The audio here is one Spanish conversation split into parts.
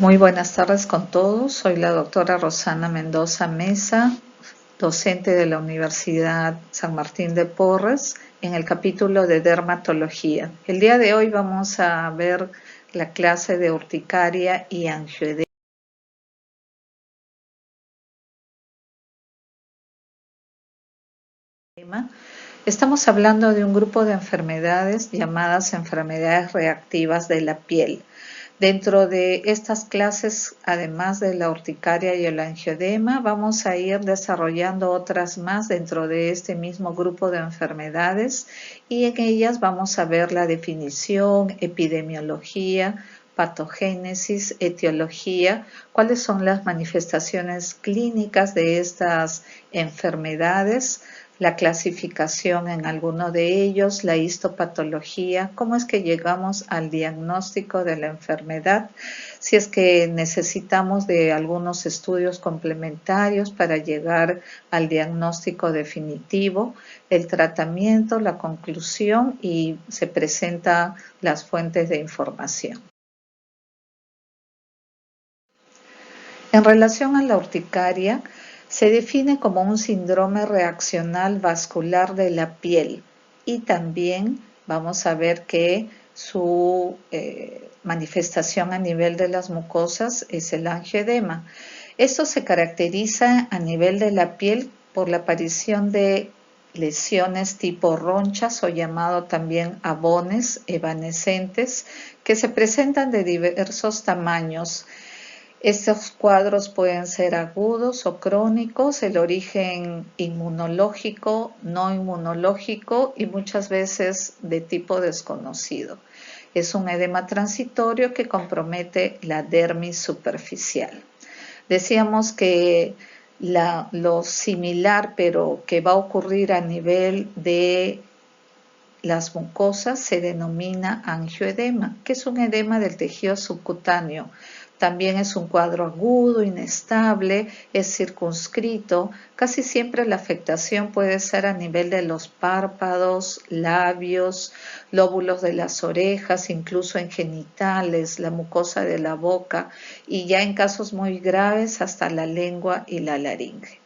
Muy buenas tardes con todos. Soy la doctora Rosana Mendoza Mesa, docente de la Universidad San Martín de Porres, en el capítulo de dermatología. El día de hoy vamos a ver la clase de urticaria y angioedema. Estamos hablando de un grupo de enfermedades llamadas enfermedades reactivas de la piel. Dentro de estas clases, además de la urticaria y el angioedema, vamos a ir desarrollando otras más dentro de este mismo grupo de enfermedades y en ellas vamos a ver la definición, epidemiología, patogénesis, etiología, cuáles son las manifestaciones clínicas de estas enfermedades, la clasificación en alguno de ellos, la histopatología, cómo es que llegamos al diagnóstico de la enfermedad, si es que necesitamos de algunos estudios complementarios para llegar al diagnóstico definitivo, el tratamiento, la conclusión y se presentan las fuentes de información. En relación a la urticaria, se define como un síndrome reaccional vascular de la piel y también vamos a ver que su manifestación a nivel de las mucosas es el angioedema. Esto se caracteriza a nivel de la piel por la aparición de lesiones tipo ronchas o llamado también abones evanescentes que se presentan de diversos tamaños. Estos cuadros pueden ser agudos o crónicos, el origen inmunológico, no inmunológico y muchas veces de tipo desconocido. Es un edema transitorio que compromete la dermis superficial. Decíamos que lo similar, pero que va a ocurrir a nivel de las mucosas, se denomina angioedema, que es un edema del tejido subcutáneo. También es un cuadro agudo, inestable, es circunscrito. Casi siempre la afectación puede ser a nivel de los párpados, labios, lóbulos de las orejas, incluso en genitales, la mucosa de la boca y ya en casos muy graves hasta la lengua y la laringe.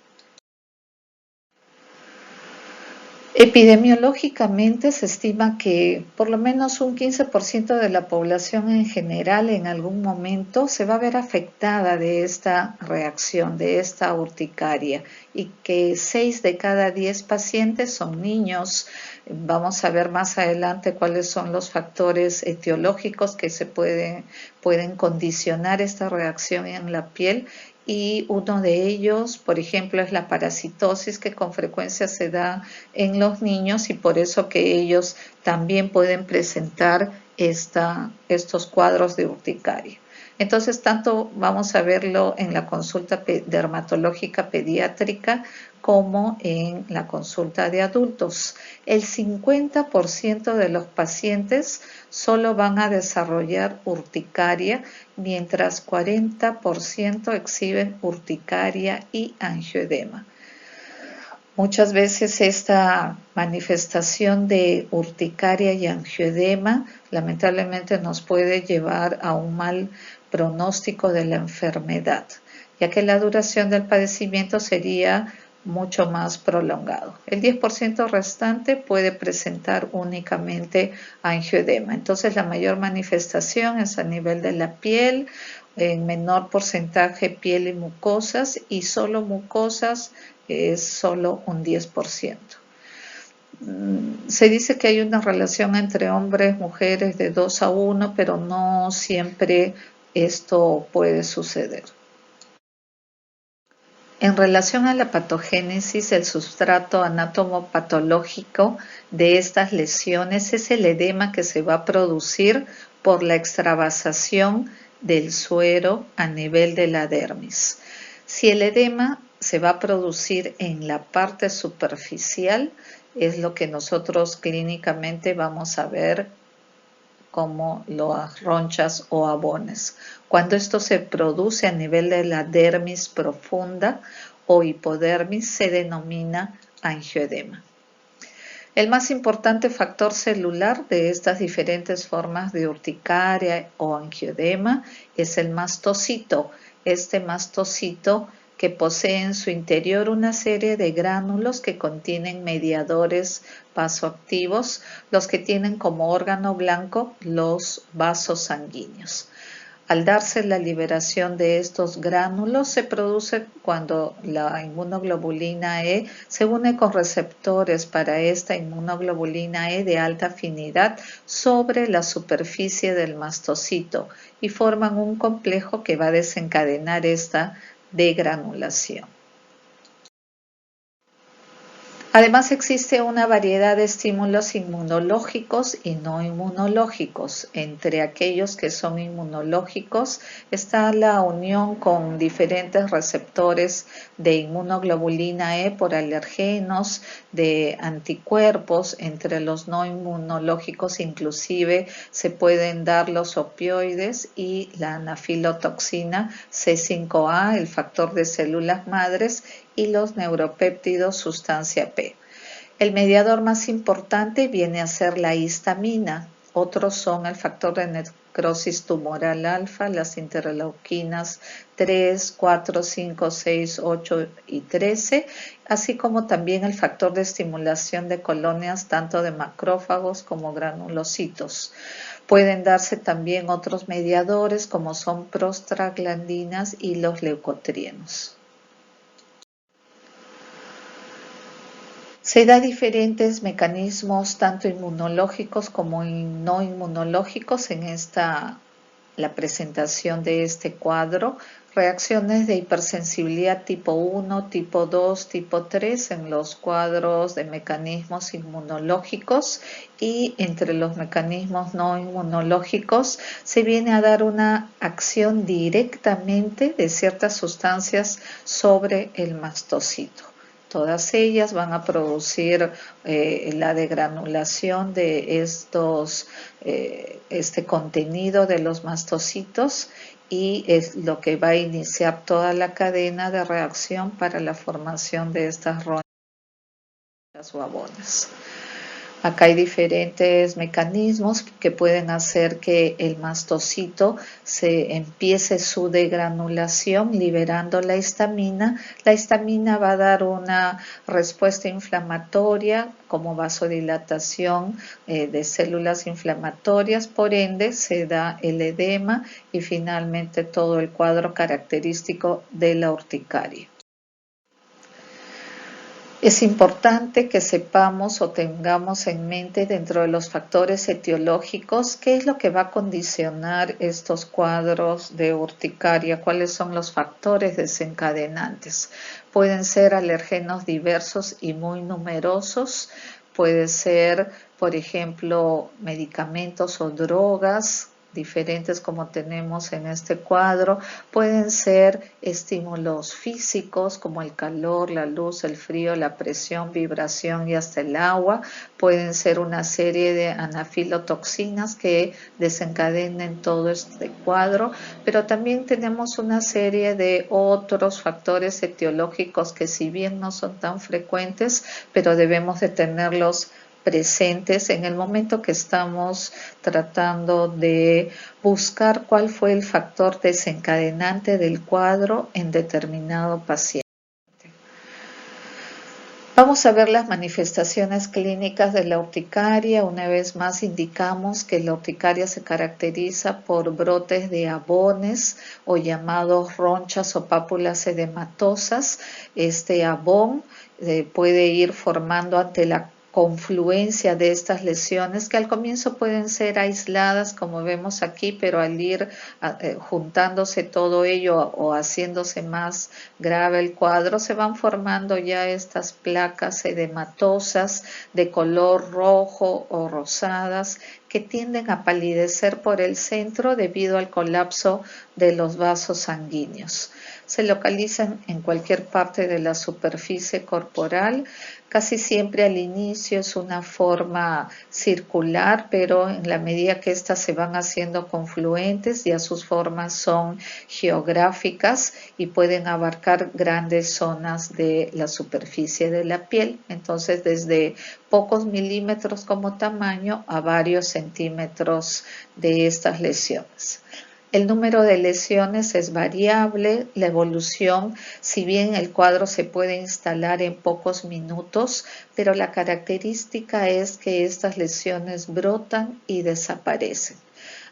Epidemiológicamente se estima que por lo menos un 15% de la población en general en algún momento se va a ver afectada de esta reacción, de esta urticaria, y que 6 de cada 10 pacientes son niños. Vamos a ver más adelante cuáles son los factores etiológicos que se pueden condicionar esta reacción en la piel. Y uno de ellos, por ejemplo, es la parasitosis, que con frecuencia se da en los niños y por eso que ellos también pueden presentar estos cuadros de urticaria. Entonces, tanto vamos a verlo en la consulta dermatológica pediátrica como en la consulta de adultos. El 50% de los pacientes solo van a desarrollar urticaria, mientras 40% exhiben urticaria y angioedema. Muchas veces esta manifestación de urticaria y angioedema lamentablemente nos puede llevar a un mal pronóstico de la enfermedad, ya que la duración del padecimiento sería mucho más prolongado. El 10% restante puede presentar únicamente angioedema. Entonces la mayor manifestación es a nivel de la piel, en menor porcentaje piel y mucosas, y solo mucosas es solo un 10%. Se dice que hay una relación entre hombres y mujeres de 2-1, pero no siempre esto puede suceder. En relación a la patogénesis, el sustrato anatomopatológico de estas lesiones es el edema que se va a producir por la extravasación del suero a nivel de la dermis. Si el edema se va a producir en la parte superficial, es lo que nosotros clínicamente vamos a ver como las ronchas o abones. Cuando esto se produce a nivel de la dermis profunda o hipodermis, se denomina angioedema. El más importante factor celular de estas diferentes formas de urticaria o angioedema es el mastocito. Este mastocito que posee en su interior una serie de gránulos que contienen mediadores vasoactivos, los que tienen como órgano blanco los vasos sanguíneos. Al darse la liberación de estos gránulos, se produce cuando la inmunoglobulina E se une con receptores para esta inmunoglobulina E de alta afinidad sobre la superficie del mastocito y forman un complejo que va a desencadenar esta degranulación. Además, existe una variedad de estímulos inmunológicos y no inmunológicos. Entre aquellos que son inmunológicos está la unión con diferentes receptores de inmunoglobulina E por alergenos, de anticuerpos. Entre los no inmunológicos inclusive se pueden dar los opioides y la anafilotoxina C5A, el factor de células madres, y los neuropéptidos sustancia P. El mediador más importante viene a ser la histamina. Otros son el factor de necrosis tumoral alfa, las interleuquinas 3, 4, 5, 6, 8 y 13, así como también el factor de estimulación de colonias tanto de macrófagos como granulocitos. Pueden darse también otros mediadores como son prostaglandinas y los leucotrienos. Se da diferentes mecanismos, tanto inmunológicos como no inmunológicos, en la presentación de este cuadro. Reacciones de hipersensibilidad tipo 1, tipo 2, tipo 3 en los cuadros de mecanismos inmunológicos, y entre los mecanismos no inmunológicos se viene a dar una acción directamente de ciertas sustancias sobre el mastocito. Todas ellas van a producir la degranulación de este contenido de los mastocitos, y es lo que va a iniciar toda la cadena de reacción para la formación de estas ronchas o abonas. Acá hay diferentes mecanismos que pueden hacer que el mastocito se empiece su degranulación liberando la histamina. La histamina va a dar una respuesta inflamatoria como vasodilatación de células inflamatorias, por ende se da el edema y finalmente todo el cuadro característico de la urticaria. Es importante que sepamos o tengamos en mente dentro de los factores etiológicos qué es lo que va a condicionar estos cuadros de urticaria, cuáles son los factores desencadenantes. Pueden ser alergenos diversos y muy numerosos, puede ser, por ejemplo, medicamentos o drogas diferentes como tenemos en este cuadro. Pueden ser estímulos físicos como el calor, la luz, el frío, la presión, vibración y hasta el agua. Pueden ser una serie de anafilotoxinas que desencadenen todo este cuadro, pero también tenemos una serie de otros factores etiológicos que, si bien no son tan frecuentes, pero debemos de tenerlos presentes en el momento que estamos tratando de buscar cuál fue el factor desencadenante del cuadro en determinado paciente. Vamos a ver las manifestaciones clínicas de la urticaria. Una vez más indicamos que la urticaria se caracteriza por brotes de abones o llamados ronchas o pápulas edematosas. Este abón puede ir formando ante la confluencia de estas lesiones, que al comienzo pueden ser aisladas como vemos aquí, pero al ir juntándose todo ello o haciéndose más grave el cuadro, se van formando ya estas placas edematosas de color rojo o rosadas que tienden a palidecer por el centro debido al colapso de los vasos sanguíneos. Se localizan en cualquier parte de la superficie corporal. Casi siempre al inicio es una forma circular, pero en la medida que éstas se van haciendo confluentes, ya sus formas son geográficas y pueden abarcar grandes zonas de la superficie de la piel. Entonces, desde pocos milímetros como tamaño a varios centímetros de estas lesiones. El número de lesiones es variable, la evolución, si bien el cuadro se puede instalar en pocos minutos, pero la característica es que estas lesiones brotan y desaparecen.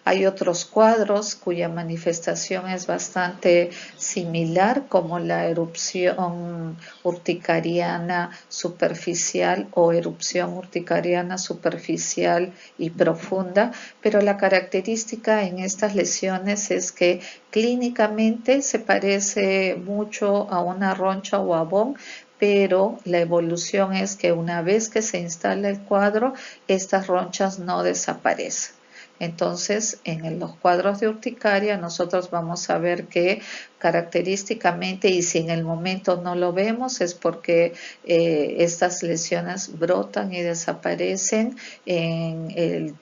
Hay otros cuadros cuya manifestación es bastante similar, como la erupción urticariana superficial o erupción urticariana superficial y profunda, pero la característica en estas lesiones es que clínicamente se parece mucho a una roncha o abón, pero la evolución es que una vez que se instala el cuadro, estas ronchas no desaparecen. Entonces, en los cuadros de urticaria nosotros vamos a ver que característicamente, y si en el momento no lo vemos, es porque estas lesiones brotan y desaparecen en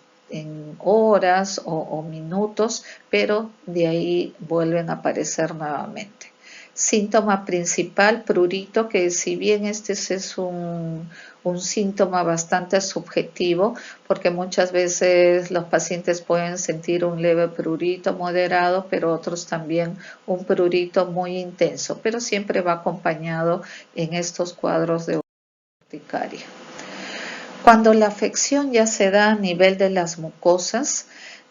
horas o minutos, pero de ahí vuelven a aparecer nuevamente. Síntoma principal, prurito, que si bien este es un síntoma bastante subjetivo, porque muchas veces los pacientes pueden sentir un leve prurito moderado, pero otros también un prurito muy intenso, pero siempre va acompañado en estos cuadros de urticaria. Cuando la afección ya se da a nivel de las mucosas,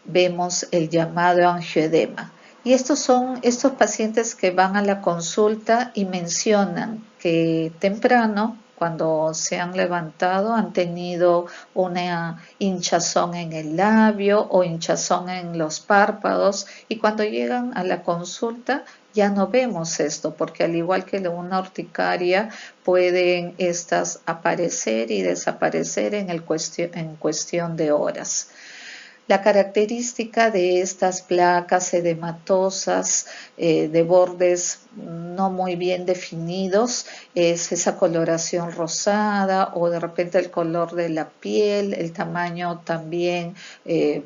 vemos el llamado angioedema. Y estos son estos pacientes que van a la consulta y mencionan que temprano, cuando se han levantado, han tenido una hinchazón en el labio o hinchazón en los párpados, y cuando llegan a la consulta ya no vemos esto, porque al igual que una urticaria, pueden estas aparecer y desaparecer en cuestión de horas. La característica de estas placas edematosas de bordes no muy bien definidos es esa coloración rosada, o de repente el color de la piel, el tamaño también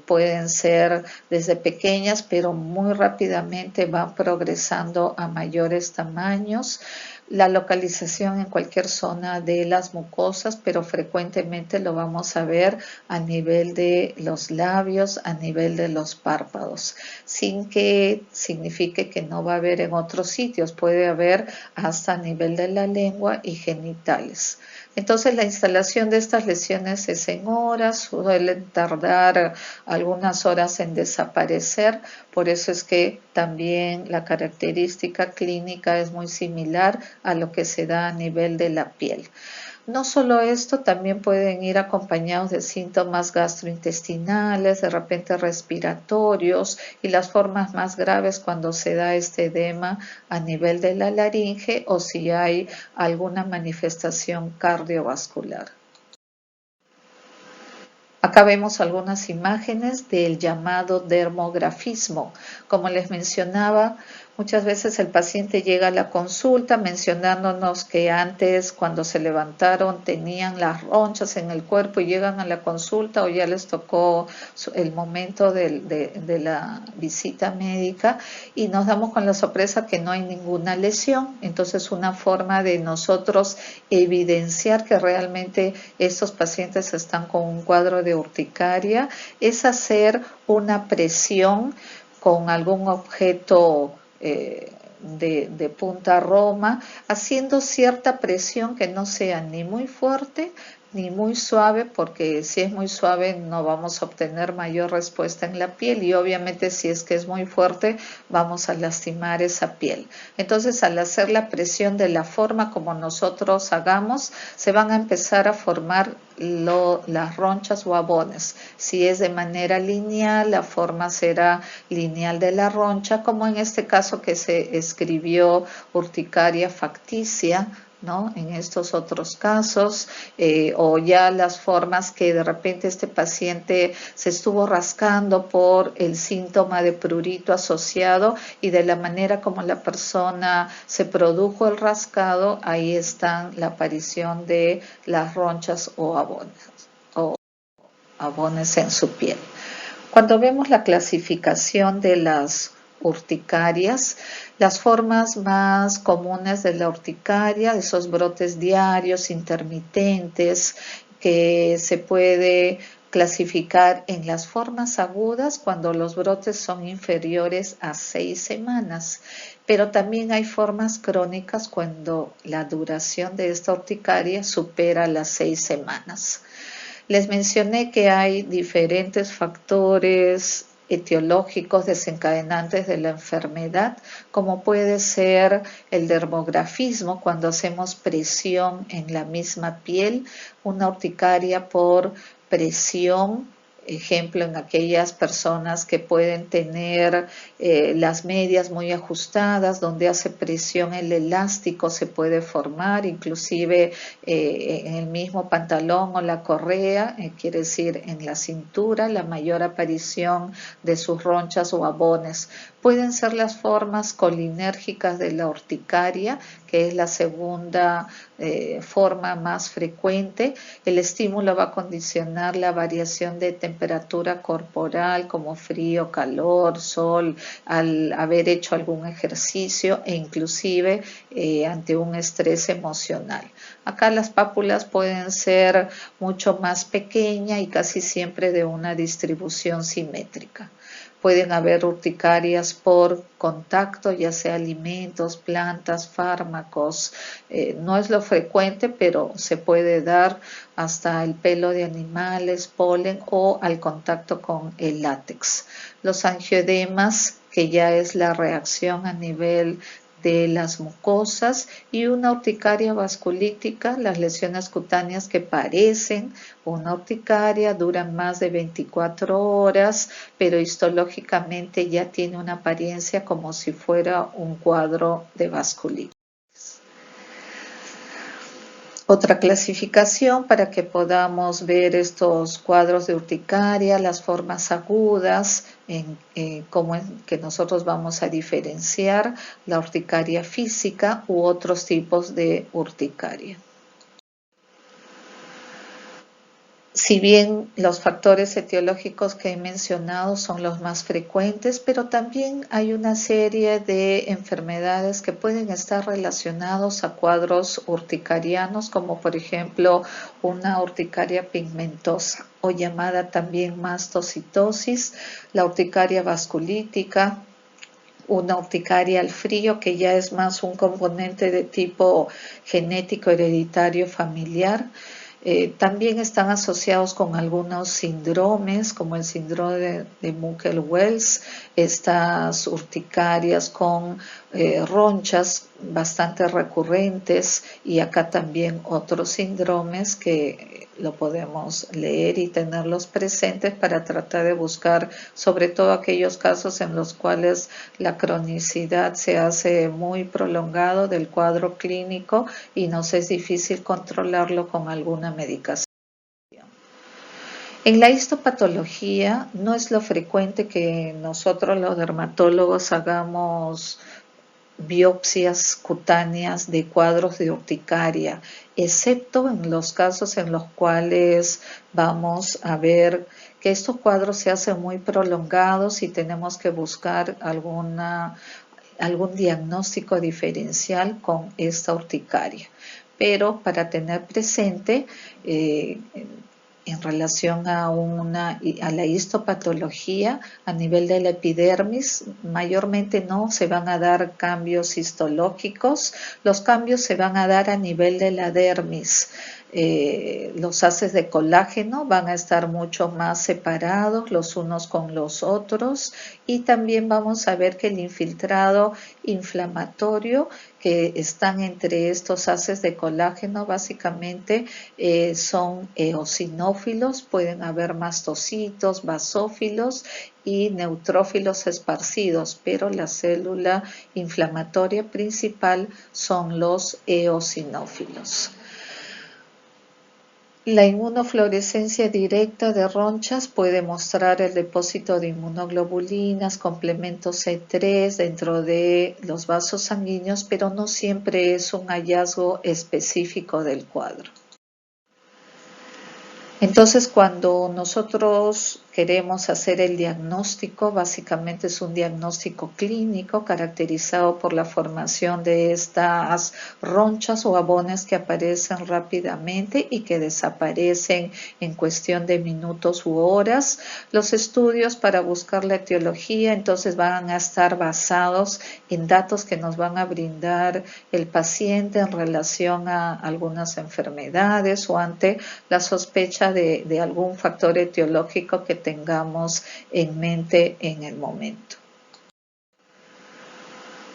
pueden ser desde pequeñas, pero muy rápidamente van progresando a mayores tamaños. La localización en cualquier zona de las mucosas, pero frecuentemente lo vamos a ver a nivel de los labios, a nivel de los párpados, sin que signifique que no va a haber en otros sitios, puede haber hasta a nivel de la lengua y genitales. Entonces la instalación de estas lesiones es en horas, suelen tardar algunas horas en desaparecer, por eso es que también la característica clínica es muy similar a lo que se da a nivel de la piel. No solo esto, también pueden ir acompañados de síntomas gastrointestinales, de repente respiratorios, y las formas más graves cuando se da este edema a nivel de la laringe o si hay alguna manifestación cardiovascular. Acá vemos algunas imágenes del llamado dermografismo. Como les mencionaba, muchas veces el paciente llega a la consulta mencionándonos que antes, cuando se levantaron, tenían las ronchas en el cuerpo, y llegan a la consulta o ya les tocó el momento de la visita médica y nos damos con la sorpresa que no hay ninguna lesión. Entonces, una forma de nosotros evidenciar que realmente estos pacientes están con un cuadro de urticaria es hacer una presión con algún objeto de punta roma, haciendo cierta presión que no sea ni muy fuerte ni muy suave, porque si es muy suave no vamos a obtener mayor respuesta en la piel, y obviamente si es que es muy fuerte vamos a lastimar esa piel. Entonces, al hacer la presión de la forma como nosotros hagamos, se van a empezar a formar las ronchas o abones. Si es de manera lineal, la forma será lineal de la roncha, como en este caso que se escribió urticaria facticia, ¿no? En estos otros casos, o ya las formas que de repente este paciente se estuvo rascando por el síntoma de prurito asociado, y de la manera como la persona se produjo el rascado, ahí está la aparición de las ronchas o abones en su piel. Cuando vemos la clasificación de las urticarias, las formas más comunes de la urticaria, esos brotes diarios, intermitentes, que se puede clasificar en las formas agudas cuando los brotes son inferiores a 6 semanas, pero también hay formas crónicas cuando la duración de esta urticaria supera las 6 semanas. Les mencioné que hay diferentes factores etiológicos desencadenantes de la enfermedad, como puede ser el dermografismo, cuando hacemos presión en la misma piel, una urticaria por presión, ejemplo, en aquellas personas que pueden tener las medias muy ajustadas, donde hace presión el elástico se puede formar, inclusive en el mismo pantalón o la correa, quiere decir en la cintura, la mayor aparición de sus ronchas o abones. Pueden ser las formas colinérgicas de la urticaria, que es la segunda forma más frecuente. El estímulo va a condicionar la variación de temperatura corporal, como frío, calor, sol, al haber hecho algún ejercicio e inclusive ante un estrés emocional. Acá las pápulas pueden ser mucho más pequeñas y casi siempre de una distribución simétrica. Pueden haber urticarias por contacto, ya sea alimentos, plantas, fármacos. No es lo frecuente, pero se puede dar hasta el pelo de animales, polen o al contacto con el látex. Los angioedemas, que ya es la reacción a nivel de las mucosas, y una urticaria vasculítica, las lesiones cutáneas que parecen una urticaria, duran más de 24 horas, pero histológicamente ya tiene una apariencia como si fuera un cuadro de vasculitis. Otra clasificación para que podamos ver estos cuadros de urticaria, las formas agudas, cómo es que nosotros vamos a diferenciar la urticaria física u otros tipos de urticaria. Si bien los factores etiológicos que he mencionado son los más frecuentes, pero también hay una serie de enfermedades que pueden estar relacionados a cuadros urticarianos, como por ejemplo una urticaria pigmentosa o llamada también mastocitosis, la urticaria vasculítica, una urticaria al frío, que ya es más un componente de tipo genético hereditario familiar. También están asociados con algunos síndromes, como el síndrome de Munckel-Wells, estas urticarias con ronchas bastante recurrentes, y acá también otros síndromes que lo podemos leer y tenerlos presentes para tratar de buscar sobre todo aquellos casos en los cuales la cronicidad se hace muy prolongado del cuadro clínico y nos es difícil controlarlo con alguna medicación. En la histopatología no es lo frecuente que nosotros los dermatólogos hagamos biopsias cutáneas de cuadros de urticaria, excepto en los casos en los cuales vamos a ver que estos cuadros se hacen muy prolongados y tenemos que buscar algún diagnóstico diferencial con esta urticaria. Pero para tener presente, en relación a la histopatología a nivel de la epidermis, mayormente no se van a dar cambios histológicos, los cambios se van a dar a nivel de la dermis. Los haces de colágeno van a estar mucho más separados los unos con los otros, y también vamos a ver que el infiltrado inflamatorio que están entre estos haces de colágeno básicamente son eosinófilos, pueden haber mastocitos, basófilos y neutrófilos esparcidos, pero la célula inflamatoria principal son los eosinófilos. La inmunofluorescencia directa de ronchas puede mostrar el depósito de inmunoglobulinas, complemento C3 dentro de los vasos sanguíneos, pero no siempre es un hallazgo específico del cuadro. Entonces, cuando nosotros queremos hacer el diagnóstico. Básicamente es un diagnóstico clínico caracterizado por la formación de estas ronchas o abones que aparecen rápidamente y que desaparecen en cuestión de minutos u horas. Los estudios para buscar la etiología entonces van a estar basados en datos que nos van a brindar el paciente en relación a algunas enfermedades o ante la sospecha de algún factor etiológico que tengamos en mente en el momento.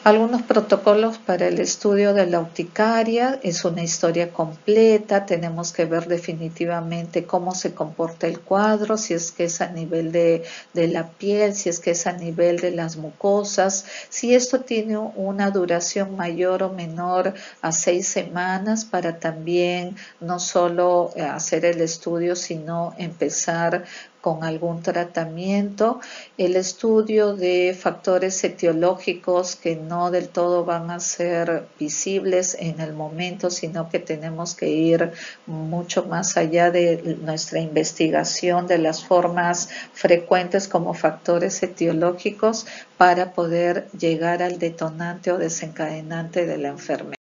Algunos protocolos para el estudio de la urticaria es una historia completa. Tenemos que ver definitivamente cómo se comporta el cuadro, si es que es a nivel de la piel, si es que es a nivel de las mucosas, si esto tiene una duración mayor o menor a 6 semanas para también no solo hacer el estudio, sino empezar con algún tratamiento, el estudio de factores etiológicos que no del todo van a ser visibles en el momento, sino que tenemos que ir mucho más allá de nuestra investigación de las formas frecuentes como factores etiológicos para poder llegar al detonante o desencadenante de la enfermedad.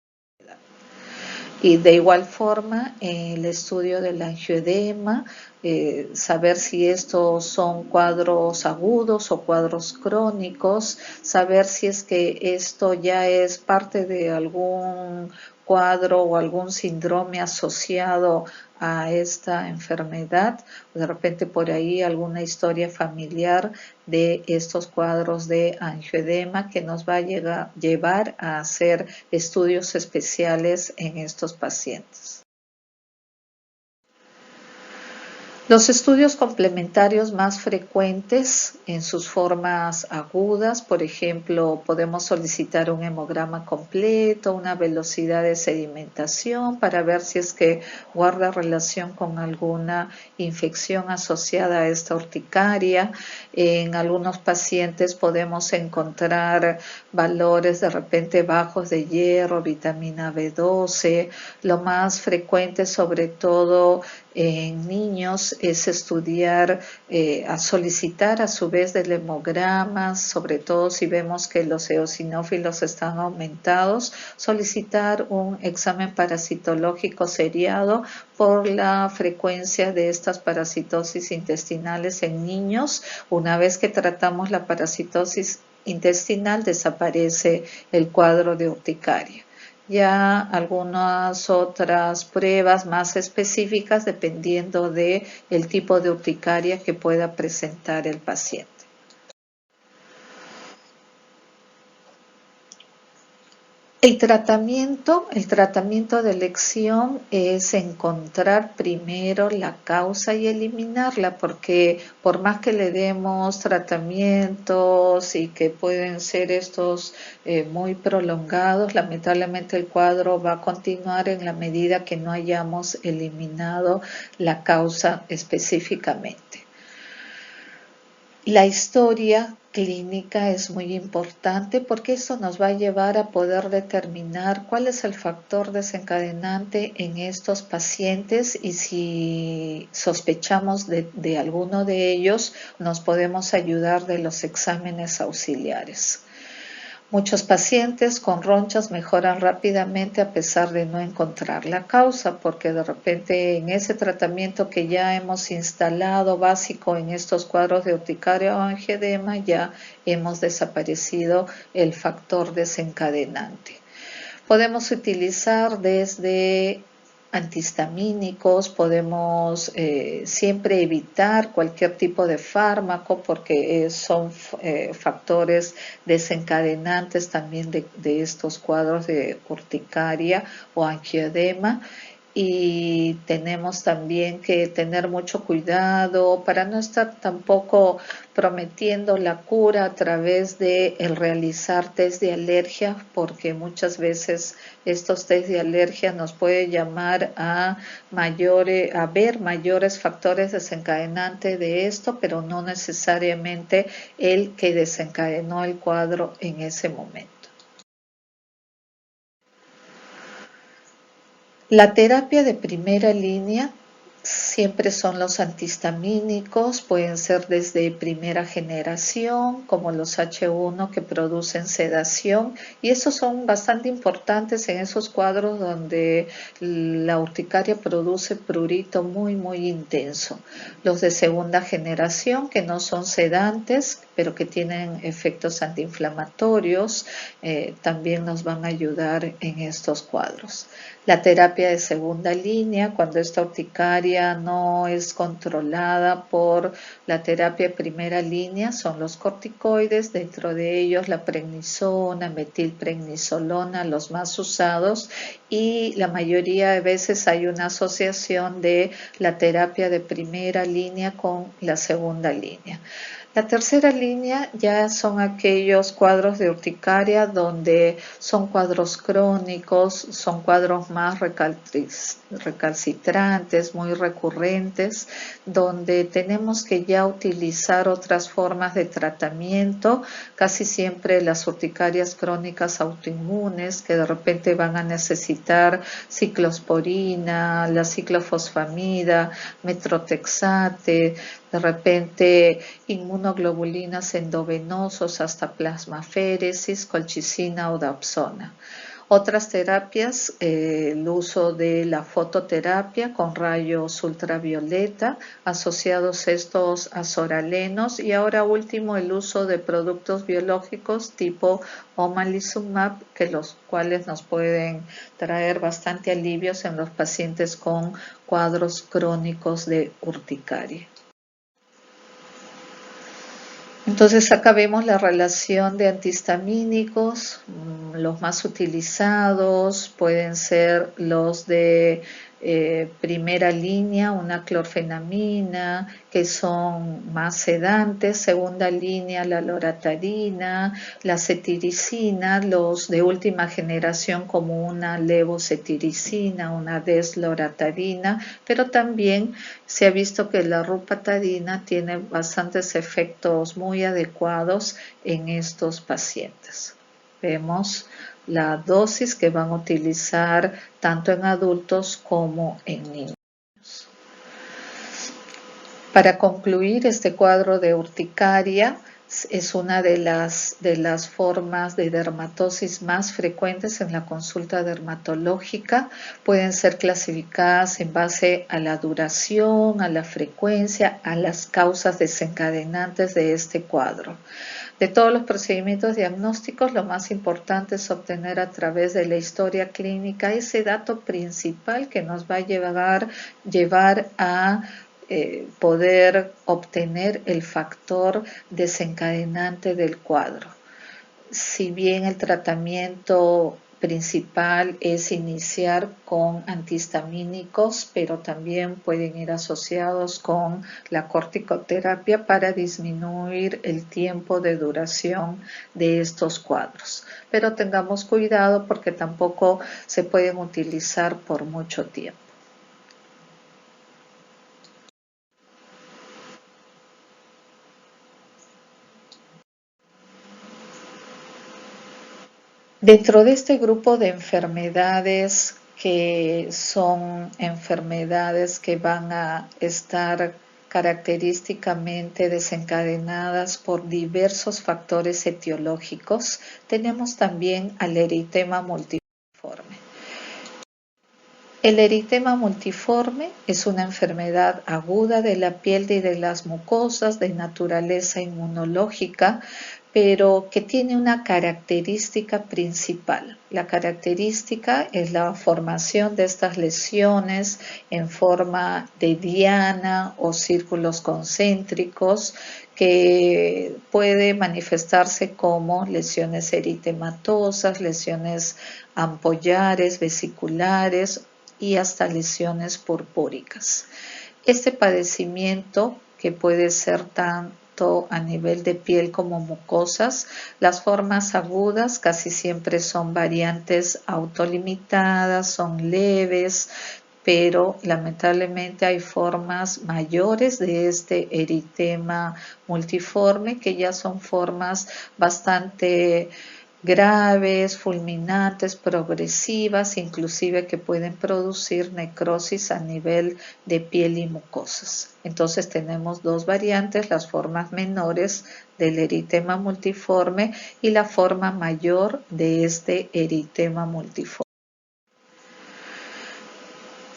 Y de igual forma, el estudio del angioedema, saber si estos son cuadros agudos o cuadros crónicos, saber si es que esto ya es parte de algún cuadro o algún síndrome asociado a esta enfermedad, de repente por ahí alguna historia familiar de estos cuadros de angioedema que nos va a llevar a hacer estudios especiales en estos pacientes. Los estudios complementarios más frecuentes en sus formas agudas, por ejemplo, podemos solicitar un hemograma completo, una velocidad de sedimentación para ver si es que guarda relación con alguna infección asociada a esta urticaria. En algunos pacientes podemos encontrar valores de repente bajos de hierro, vitamina B12. Lo más frecuente, sobre todo en niños, es estudiar, a solicitar a su vez del hemograma, sobre todo si vemos que los eosinófilos están aumentados, solicitar un examen parasitológico seriado por la frecuencia de estas parasitosis intestinales en niños. Una vez que tratamos la parasitosis intestinal, desaparece el cuadro de urticaria. Ya algunas otras pruebas más específicas dependiendo de el tipo de urticaria que pueda presentar el paciente. El tratamiento de elección es encontrar primero la causa y eliminarla, porque por más que le demos tratamientos y que pueden ser estos muy prolongados, lamentablemente el cuadro va a continuar en la medida que no hayamos eliminado la causa específicamente. La historia clínica es muy importante porque eso nos va a llevar a poder determinar cuál es el factor desencadenante en estos pacientes y si sospechamos de alguno de ellos, nos podemos ayudar de los exámenes auxiliares. Muchos pacientes con ronchas mejoran rápidamente a pesar de no encontrar la causa, porque de repente en ese tratamiento que ya hemos instalado básico en estos cuadros de urticaria o angioedema, ya hemos desaparecido el factor desencadenante. Podemos utilizar desde antihistamínicos, podemos siempre evitar cualquier tipo de fármaco porque son factores desencadenantes también de estos cuadros de urticaria o angioedema. Y tenemos también que tener mucho cuidado para no estar tampoco prometiendo la cura a través de el realizar test de alergia, porque muchas veces estos test de alergia nos puede llamar a ver mayores factores desencadenantes de esto, pero no necesariamente el que desencadenó el cuadro en ese momento. La terapia de primera línea Siempre son los antihistamínicos, pueden ser desde primera generación, como los H1 que producen sedación, y esos son bastante importantes en esos cuadros donde la urticaria produce prurito muy intenso. Los de segunda generación, que no son sedantes, pero que tienen efectos antiinflamatorios, también nos van a ayudar en estos cuadros. La terapia de segunda línea, cuando esta urticaria no es controlada por la terapia de primera línea, son los corticoides, dentro de ellos la prednisona, metilprednisolona, los más usados, y la mayoría de veces hay una asociación de la terapia de primera línea con la segunda línea. La tercera línea ya son aquellos cuadros de urticaria donde son cuadros crónicos, son cuadros más recalcitrantes, muy recurrentes, donde tenemos que ya utilizar otras formas de tratamiento, casi siempre las urticarias crónicas autoinmunes que de repente van a necesitar ciclosporina, la ciclofosfamida, metrotexate, de repente inmunoglobulinas endovenosos hasta plasmaféresis, colchicina o dapsona. Otras terapias, el uso de la fototerapia con rayos ultravioleta, asociados estos a soralenos, y ahora último el uso de productos biológicos tipo omalizumab, que los cuales nos pueden traer bastante alivios en los pacientes con cuadros crónicos de urticaria. Entonces acá vemos la relación de antihistamínicos, los más utilizados pueden ser los de primera línea, una clorfenamina, que son más sedantes, segunda línea la loratadina, la cetiricina, los de última generación como una levocetiricina, una desloratadina, pero también se ha visto que la rupatadina tiene bastantes efectos muy adecuados en estos pacientes. Vemos la dosis que van a utilizar tanto en adultos como en niños. Para concluir, este cuadro de urticaria es una de las formas de dermatosis más frecuentes en la consulta dermatológica. Pueden ser clasificadas en base a la duración, a la frecuencia, a las causas desencadenantes de este cuadro. De todos los procedimientos diagnósticos, lo más importante es obtener a través de la historia clínica ese dato principal que nos va a llevar a poder obtener el factor desencadenante del cuadro. Si bien el tratamiento principal es iniciar con antihistamínicos, pero también pueden ir asociados con la corticoterapia para disminuir el tiempo de duración de estos cuadros. Pero tengamos cuidado porque tampoco se pueden utilizar por mucho tiempo. Dentro de este grupo de enfermedades que son enfermedades que van a estar característicamente desencadenadas por diversos factores etiológicos, tenemos también al eritema multiforme. El eritema multiforme es una enfermedad aguda de la piel y de las mucosas de naturaleza inmunológica, pero que tiene una característica principal. La característica es la formación de estas lesiones en forma de diana o círculos concéntricos que puede manifestarse como lesiones eritematosas, lesiones ampollares, vesiculares y hasta lesiones purpúricas. Este padecimiento, que puede ser tanto a nivel de piel como mucosas, las formas agudas casi siempre son variantes autolimitadas, son leves, pero lamentablemente hay formas mayores de este eritema multiforme que ya son formas bastante graves, fulminantes, progresivas, inclusive que pueden producir necrosis a nivel de piel y mucosas. Entonces tenemos dos variantes, las formas menores del eritema multiforme y la forma mayor de este eritema multiforme.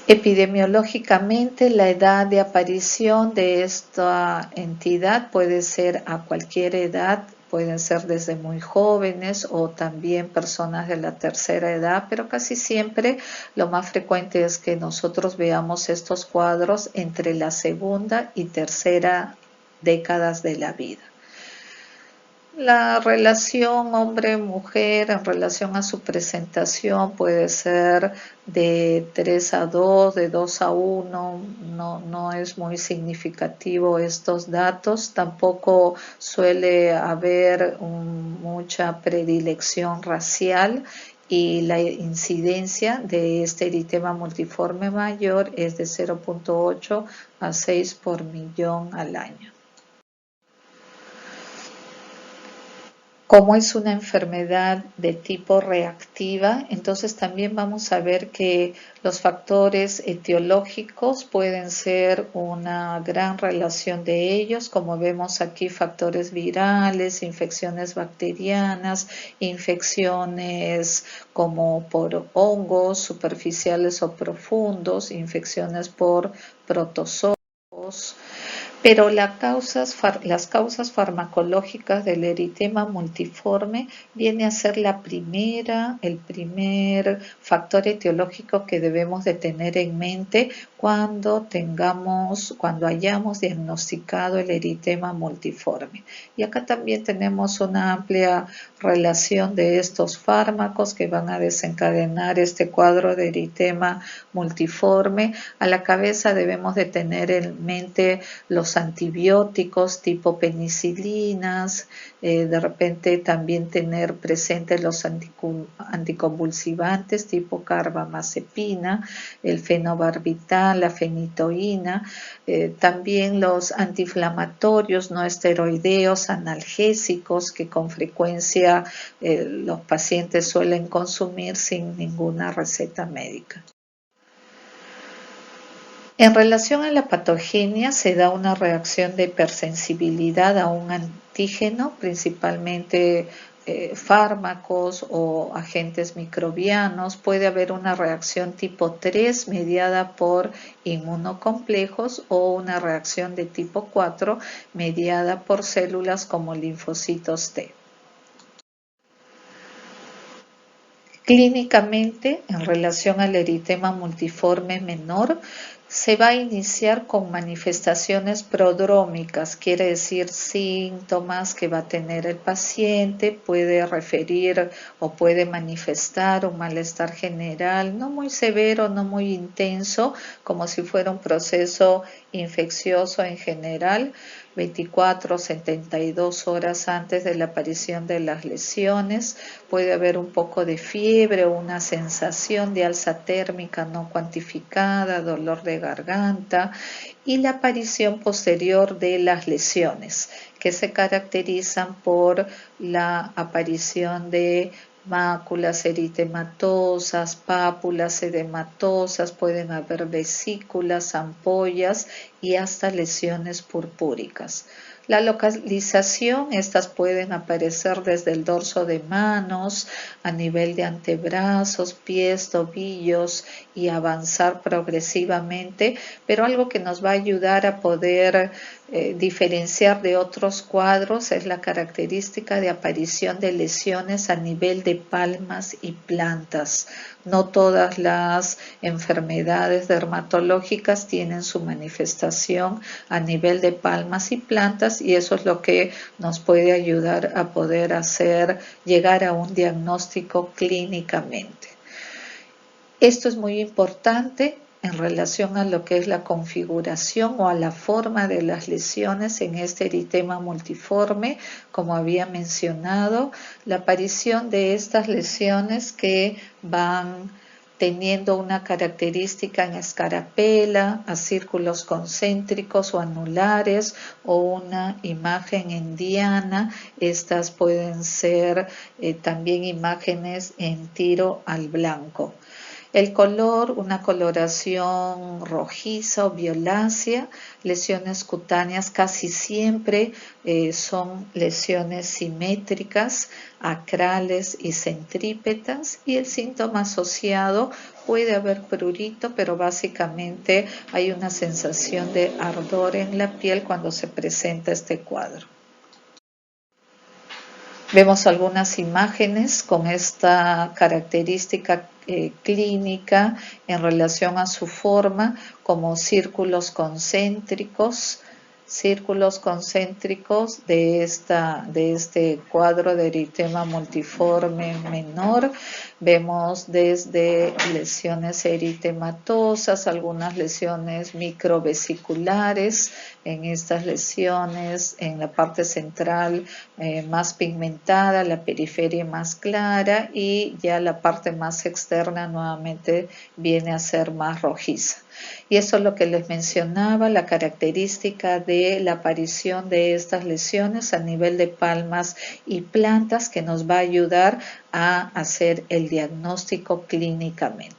Epidemiológicamente, la edad de aparición de esta entidad puede ser a cualquier edad, pueden ser desde muy jóvenes o también personas de la tercera edad, pero casi siempre lo más frecuente es que nosotros veamos estos cuadros entre la segunda y tercera décadas de la vida. La relación hombre-mujer en relación a su presentación puede ser de 3 a 2, de 2 a 1, no es muy significativo estos datos, tampoco suele haber mucha predilección racial y la incidencia de este eritema multiforme mayor es de 0.8 a 6 por millón al año. Como es una enfermedad de tipo reactiva, entonces también vamos a ver que los factores etiológicos pueden ser una gran relación de ellos, como vemos aquí, factores virales, infecciones bacterianas, infecciones como por hongos superficiales o profundos, infecciones por protozoos. Pero las causas farmacológicas del eritema multiforme viene a ser el primer factor etiológico que debemos de tener en mente cuando hayamos diagnosticado el eritema multiforme. Y acá también tenemos una amplia relación de estos fármacos que van a desencadenar este cuadro de eritema multiforme. A la cabeza debemos de tener en mente los antibióticos tipo penicilinas, de repente también tener presentes los anticonvulsivantes tipo carbamazepina, el fenobarbital, la fenitoína, también los antiinflamatorios no esteroideos, analgésicos que con frecuencia los pacientes suelen consumir sin ninguna receta médica. En relación a la patogenia, se da una reacción de hipersensibilidad a un antígeno, principalmente fármacos o agentes microbianos. Puede haber una reacción tipo 3 mediada por inmunocomplejos o una reacción de tipo 4 mediada por células como linfocitos T. Clínicamente, en relación al eritema multiforme menor, se va a iniciar con manifestaciones prodrómicas, quiere decir síntomas que va a tener el paciente, puede referir o puede manifestar un malestar general, no muy severo, no muy intenso, como si fuera un proceso infeccioso en general, 24 o 72 horas antes de la aparición de las lesiones. Puede haber un poco de fiebre o una sensación de alza térmica no cuantificada, dolor de garganta y la aparición posterior de las lesiones que se caracterizan por la aparición de máculas eritematosas, pápulas edematosas, pueden haber vesículas, ampollas y hasta lesiones purpúricas. La localización, estas pueden aparecer desde el dorso de manos, a nivel de antebrazos, pies, tobillos y avanzar progresivamente, pero algo que nos va a ayudar a poder diferenciar de otros cuadros es la característica de aparición de lesiones a nivel de palmas y plantas. No todas las enfermedades dermatológicas tienen su manifestación a nivel de palmas y plantas y eso es lo que nos puede ayudar a poder llegar a un diagnóstico clínicamente. Esto es muy importante en relación a lo que es la configuración o a la forma de las lesiones en este eritema multiforme, como había mencionado, la aparición de estas lesiones que van teniendo una característica en escarapela, a círculos concéntricos o anulares o una imagen en diana. Estas pueden ser también imágenes en tiro al blanco. El color, una coloración rojiza o violácea. Lesiones cutáneas casi siempre son lesiones simétricas, acrales y centrípetas, y el síntoma asociado puede haber prurito, pero básicamente hay una sensación de ardor en la piel cuando se presenta este cuadro. Vemos algunas imágenes con esta característica clínica en relación a su forma, como círculos concéntricos de este cuadro de eritema multiforme menor. Vemos desde lesiones eritematosas, algunas lesiones microvesiculares. En estas lesiones, en la parte central más pigmentada, la periferia más clara, y ya la parte más externa nuevamente viene a ser más rojiza. Y eso es lo que les mencionaba, la característica de la aparición de estas lesiones a nivel de palmas y plantas, que nos va a ayudar a hacer el diagnóstico clínicamente.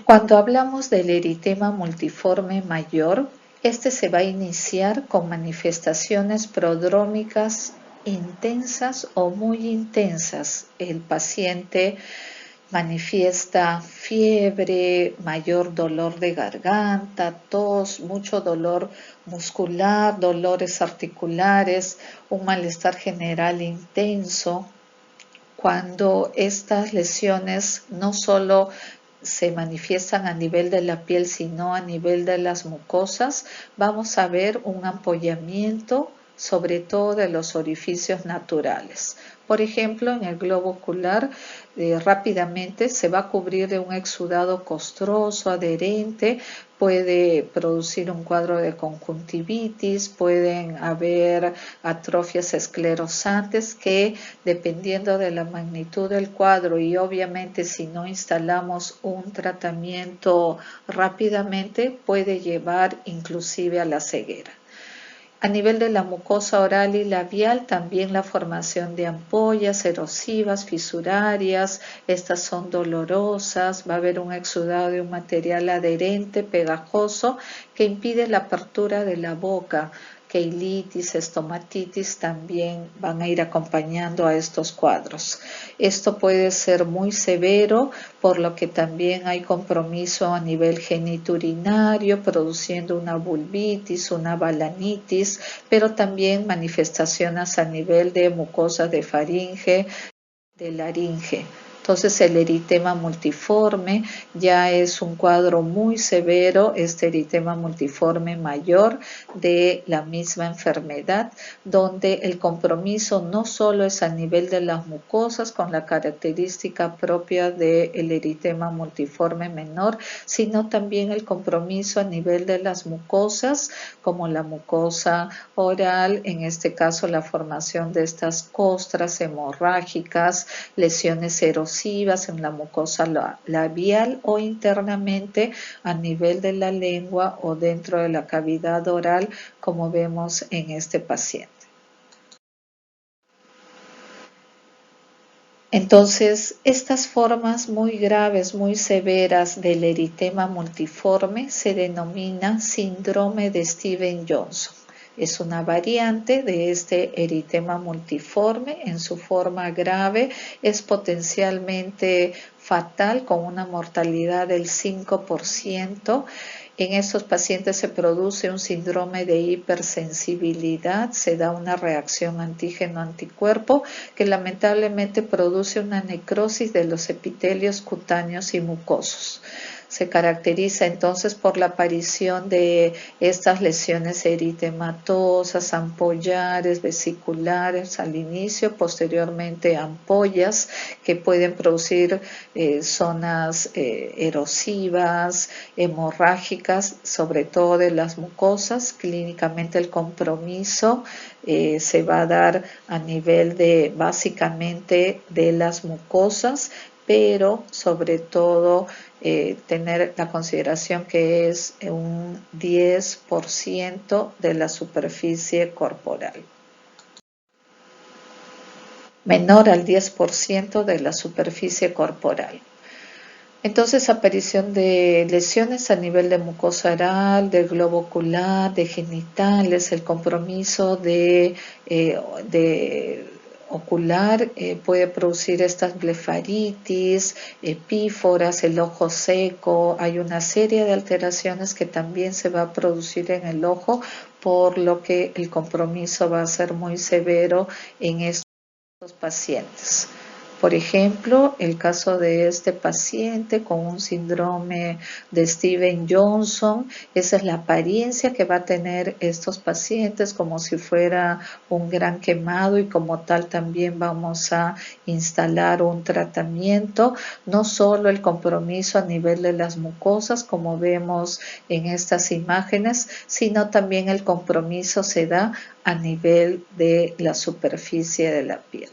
Cuando hablamos del eritema multiforme mayor, este se va a iniciar con manifestaciones prodrómicas intensas o muy intensas. El paciente manifiesta fiebre, mayor dolor de garganta, tos, mucho dolor muscular, dolores articulares, un malestar general intenso. Cuando estas lesiones no solo se manifiestan a nivel de la piel, sino a nivel de las mucosas, vamos a ver un ampollamiento, sobre todo de los orificios naturales. Por ejemplo, en el globo ocular rápidamente se va a cubrir de un exudado costroso, adherente, puede producir un cuadro de conjuntivitis, pueden haber atrofias esclerosantes que, dependiendo de la magnitud del cuadro y obviamente si no instalamos un tratamiento rápidamente, puede llevar inclusive a la ceguera. A nivel de la mucosa oral y labial, también la formación de ampollas erosivas, fisurarias. Estas son dolorosas, va a haber un exudado de un material adherente, pegajoso, que impide la apertura de la boca. Keilitis, estomatitis también van a ir acompañando a estos cuadros. Esto puede ser muy severo, por lo que también hay compromiso a nivel genitourinario, produciendo una vulvitis, una balanitis, pero también manifestaciones a nivel de mucosa de faringe, de laringe. Entonces el eritema multiforme ya es un cuadro muy severo, este eritema multiforme mayor de la misma enfermedad, donde el compromiso no solo es a nivel de las mucosas con la característica propia del eritema multiforme menor, sino también el compromiso a nivel de las mucosas, como la mucosa oral, en este caso la formación de estas costras hemorrágicas, lesiones erosivas en la mucosa labial o internamente a nivel de la lengua o dentro de la cavidad oral, como vemos en este paciente. Entonces, estas formas muy graves, muy severas del eritema multiforme se denomina síndrome de Stevens-Johnson. Es una variante de este eritema multiforme. En su forma grave es potencialmente fatal, con una mortalidad del 5%. En estos pacientes se produce un síndrome de hipersensibilidad, se da una reacción antígeno-anticuerpo que lamentablemente produce una necrosis de los epitelios cutáneos y mucosos. se caracteriza entonces por la aparición de estas lesiones eritematosas, ampollares, vesiculares al inicio, posteriormente ampollas que pueden producir zonas erosivas, hemorrágicas, sobre todo de las mucosas. Clínicamente el compromiso se va a dar a nivel de básicamente de las mucosas, pero sobre todo tener la consideración que es un 10% de la superficie corporal, menor al 10% de la superficie corporal. Entonces, aparición de lesiones a nivel de mucosa oral, del globo ocular, de genitales, el compromiso de ocular puede producir estas blefaritis, epíforas, el ojo seco. Hay una serie de alteraciones que también se va a producir en el ojo, por lo que el compromiso va a ser muy severo en estos pacientes. Por ejemplo, el caso de este paciente con un síndrome de Stevens-Johnson, esa es la apariencia que va a tener estos pacientes, como si fuera un gran quemado, y como tal también vamos a instalar un tratamiento, no solo el compromiso a nivel de las mucosas, como vemos en estas imágenes, sino también el compromiso se da a nivel de la superficie de la piel.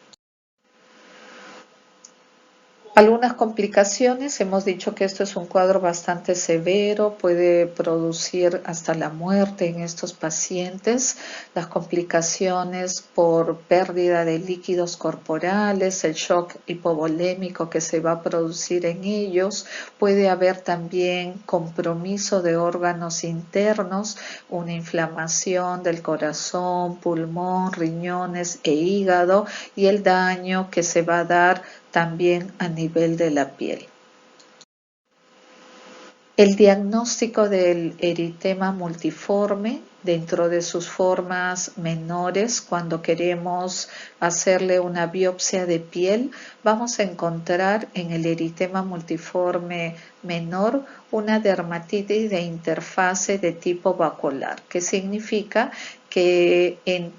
Algunas complicaciones, hemos dicho que esto es un cuadro bastante severo, puede producir hasta la muerte en estos pacientes. Las complicaciones por pérdida de líquidos corporales, el shock hipovolémico que se va a producir en ellos, puede haber también compromiso de órganos internos, una inflamación del corazón, pulmón, riñones e hígado, y el daño que se va a dar también a nivel de la piel. El diagnóstico del eritema multiforme, dentro de sus formas menores, cuando queremos hacerle una biopsia de piel, vamos a encontrar en el eritema multiforme menor una dermatitis de interfase de tipo vacuolar, que significa que en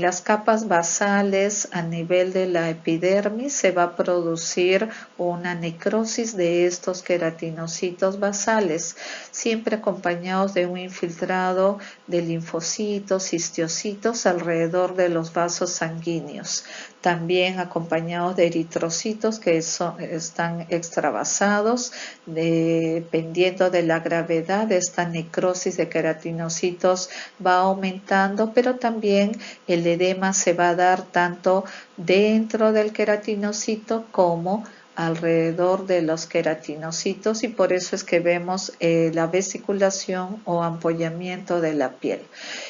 las capas basales a nivel de la epidermis se va a producir una necrosis de estos queratinocitos basales, siempre acompañados de un infiltrado de linfocitos, histiocitos alrededor de los vasos sanguíneos, también acompañados de eritrocitos que están extravasados. Dependiendo de la gravedad de esta necrosis de queratinocitos va aumentando, pero también el edema se va a dar tanto dentro del queratinocito como alrededor de los queratinocitos, y por eso es que vemos la vesiculación o ampollamiento de la piel.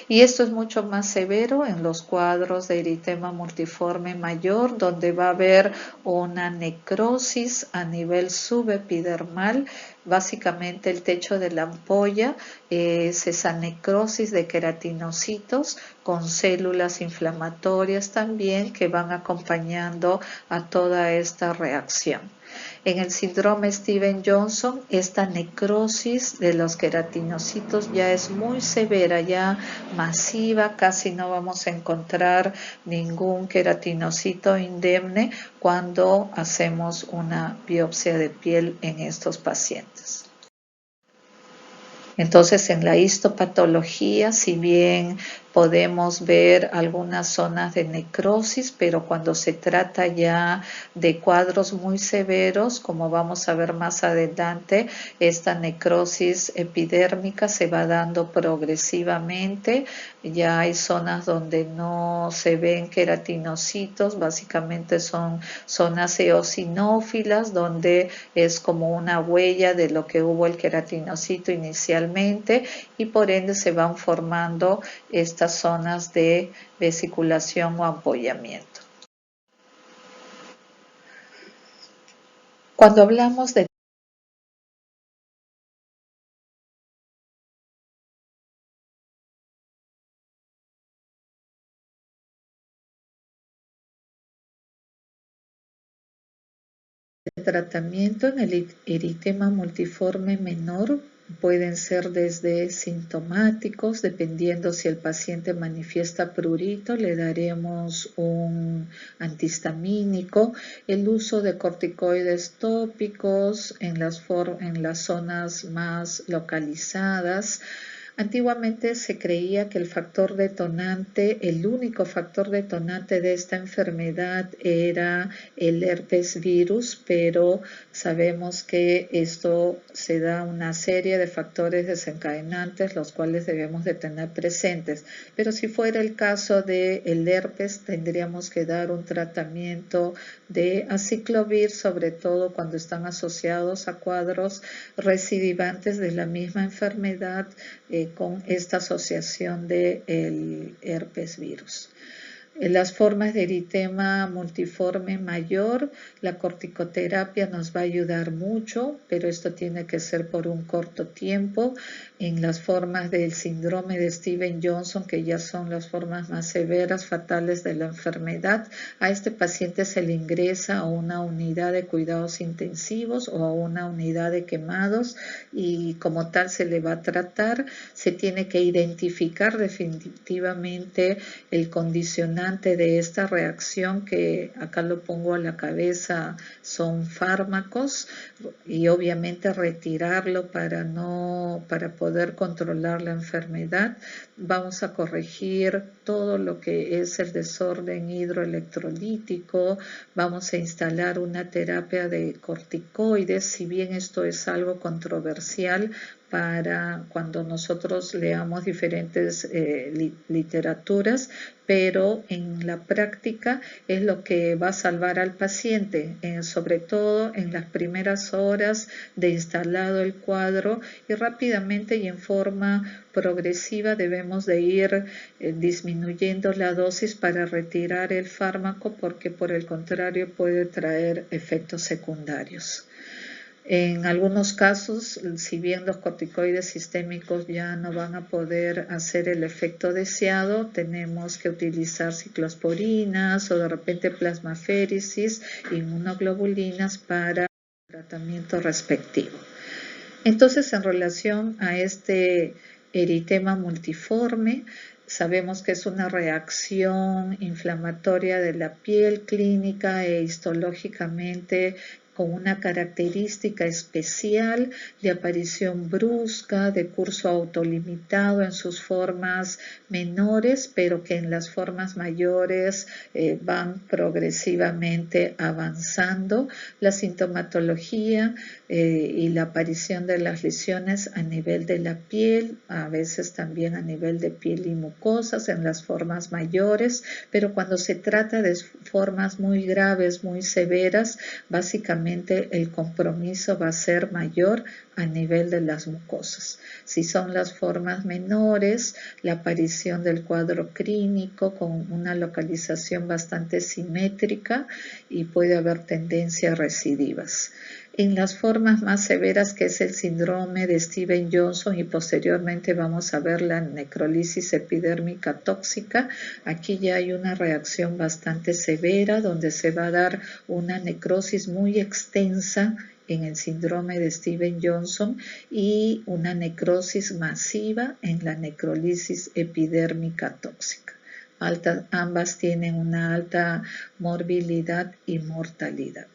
Y esto es mucho más severo en los cuadros de eritema multiforme mayor, donde va a haber una necrosis a nivel subepidermal. Básicamente el techo de la ampolla es esa necrosis de queratinocitos con células inflamatorias también que van acompañando a toda esta reacción. En el síndrome Stevens-Johnson, esta necrosis de los queratinocitos ya es muy severa, ya masiva, casi no vamos a encontrar ningún queratinocito indemne cuando hacemos una biopsia de piel en estos pacientes. Entonces, en la histopatología, si bien podemos ver algunas zonas de necrosis, pero cuando se trata ya de cuadros muy severos, como vamos a ver más adelante, esta necrosis epidérmica se va dando progresivamente. Ya hay zonas donde no se ven queratinocitos, básicamente son zonas eosinófilas, donde es como una huella de lo que hubo el queratinocito inicialmente, y por ende se van formando estas zonas de vesiculación o ampollamiento. Cuando hablamos de El tratamiento en el eritema multiforme menor pueden ser desde sintomáticos, dependiendo si el paciente manifiesta prurito, le daremos un antihistamínico, el uso de corticoides tópicos en las zonas más localizadas. Antiguamente se creía que el factor detonante, el único factor detonante de esta enfermedad era el herpes virus, pero sabemos que esto se da una serie de factores desencadenantes, los cuales debemos de tener presentes. Pero si fuera el caso del herpes, tendríamos que dar un tratamiento de aciclovir, sobre todo cuando están asociados a cuadros recidivantes de la misma enfermedad, con esta asociación del herpes virus. En las formas de eritema multiforme mayor, la corticoterapia nos va a ayudar mucho, pero esto tiene que ser por un corto tiempo. En las formas del síndrome de Stevens-Johnson, que ya son las formas más severas, fatales de la enfermedad, a este paciente se le ingresa a una unidad de cuidados intensivos o a una unidad de quemados y como tal se le va a tratar. Se tiene que identificar definitivamente el condicionante de esta reacción, que acá lo pongo a la cabeza, son fármacos, y obviamente retirarlo para poder controlar la enfermedad. Vamos a corregir todo lo que es el desorden hidroelectrolítico, vamos a instalar una terapia de corticoides, si bien esto es algo controversial para cuando nosotros leamos diferentes literaturas, pero en la práctica es lo que va a salvar al paciente, sobre todo en las primeras horas de instalado el cuadro, y rápidamente y en forma progresiva debemos de ir disminuyendo la dosis para retirar el fármaco, porque por el contrario puede traer efectos secundarios. En algunos casos, si bien los corticoides sistémicos ya no van a poder hacer el efecto deseado, tenemos que utilizar ciclosporinas o de repente plasmaféresis, inmunoglobulinas para el tratamiento respectivo. Entonces, en relación a este eritema multiforme, sabemos que es una reacción inflamatoria de la piel clínica e histológicamente con una característica especial de aparición brusca, de curso autolimitado en sus formas menores, pero que en las formas mayores van progresivamente avanzando. La sintomatología y la aparición de las lesiones a nivel de la piel, a veces también a nivel de piel y mucosas en las formas mayores, pero cuando se trata de formas muy graves, muy severas, básicamente el compromiso va a ser mayor a nivel de las mucosas. Si son las formas menores, la aparición del cuadro clínico con una localización bastante simétrica y puede haber tendencia a recidivas. En las formas más severas, que es el síndrome de Stevens-Johnson, y posteriormente vamos a ver la necrolisis epidérmica tóxica, aquí ya hay una reacción bastante severa donde se va a dar una necrosis muy extensa en el síndrome de Stevens-Johnson y una necrosis masiva en la necrolisis epidérmica tóxica. Ambas tienen una alta morbilidad y mortalidad.